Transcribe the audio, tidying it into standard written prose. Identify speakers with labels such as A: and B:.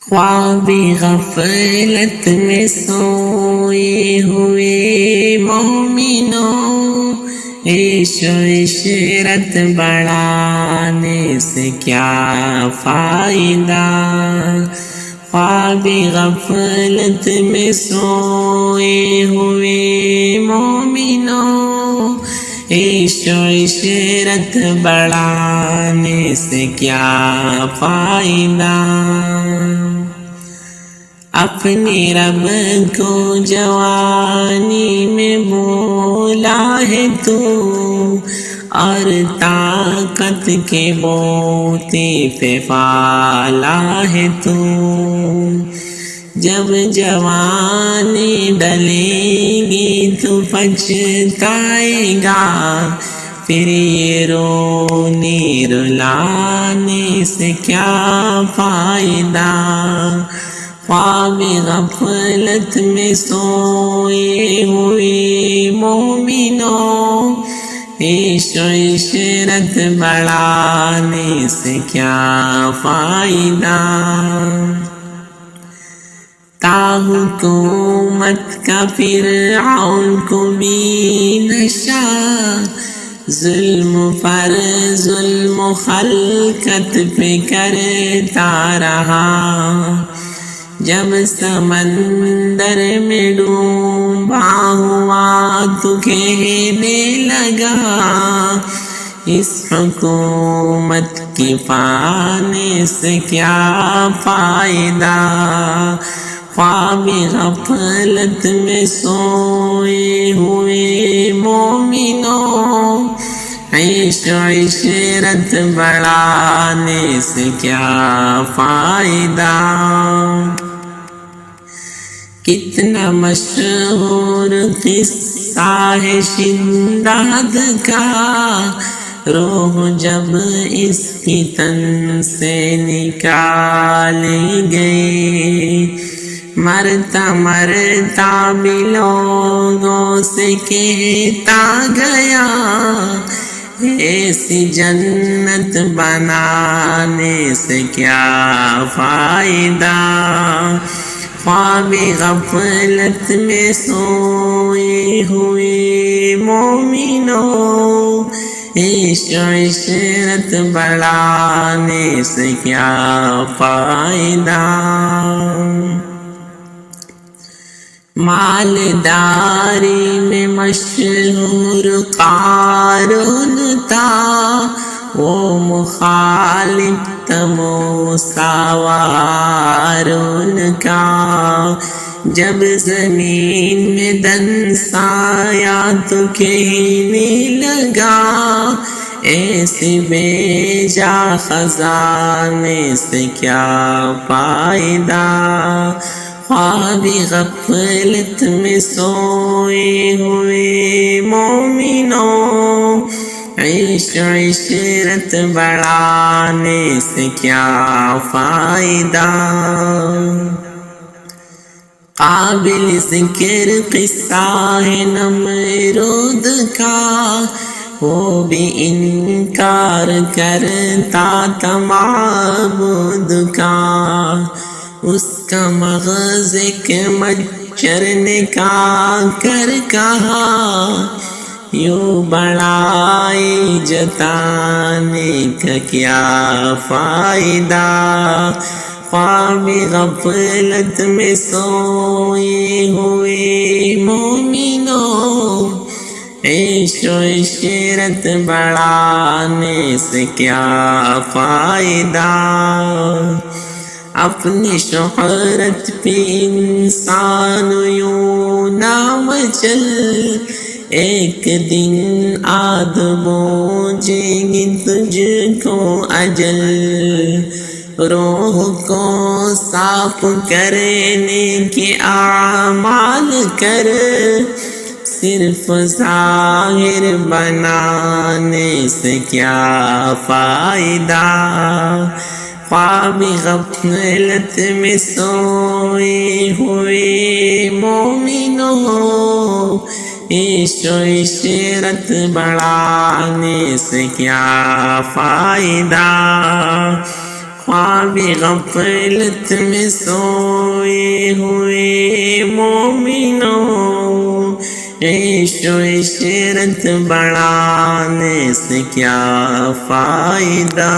A: خواب غفلت میں سوئے ہوئے مومنوں، عیش و عشرت بڑھانے سے کیا فائدہ۔ خواب غفلت میں سوئے ہوئے مومنوں، عیش و عشرت بڑھانے سے کیا فائدہ۔ اپنے رب کو جوانی میں بولا ہے تو، اور طاقت کے بوتے پہ پالا ہے تو، جب جوانی ڈلے گی تو پچھتائے گا، پھر یہ رونے رلانے سے کیا فائدہ۔ خواب غفلت میں سوئے ہوئے مومنوں، عیش و عشرت بڑھانے سے کیا فائدہ۔ حکومت کا فرعون کو بھی نشہ، ظلم پر ظلم خلقت پہ کرتا رہا، جب سمندر میں ڈوبا ہوا تو کہنے لگا، اس حکومت کی پانے سے کیا فائدہ۔ خواب غفلت میں سوئے ہوئے مومنوں، عیش و عشرت بڑھانے سے کیا فائدہ۔ کتنا مشہور قصہ ہے شنداد کا، روح جب اس کی تن سے نکالی گئی، مرتا مرتا بھی لوگوں سے کہتا گیا، ایسی جنت بنانے سے کیا فائدہ۔ خواب غفلت میں سوئے ہوئے مومنوں، عیش و عشرت بڑھانے سے کیا فائدہ۔ مالداری میں مشہور قارون تھا، وہ مخالف تھا موسیٰ و ہارون کا، جب زمین میں دنس آیا تو کہنے لگا، ایسے بے جا خزانے سے کیا فائدہ۔ خواب غفلت میں سوئے ہوئے مومنوں، عیش و عشرت بڑھانے سے کیا فائدہ۔ قابل ذکر قصہ ہے نمرود کا، وہ بھی انکار کرتا تھا معبود کا، اس کا مغز ایک مچھر نے کھا کر کہا، یوں بڑائی جتانے کا کیا فائدہ۔ خواب غفلت میں سوئے ہوئے مومنوں، عیش و عشرت بڑھانے سے کیا فائدہ۔ اپنی شہرت پہ انسان یوں نہ مچل، ایک دن آدھ بوجھے گی تجھ کو اجل، روح کو صاف کرنے کے اعمال کر، صرف ظاہر بنانے سے کیا فائدہ۔ خواب غفلت میں سوئے ہوئے مومنوں، عیش و عشرت بڑھانے سے کیا فائدہ۔ خواب غفلت میں سوئے ہوئے مومنوں، عیش و عشرت بڑھانے سے کیا فائدہ؟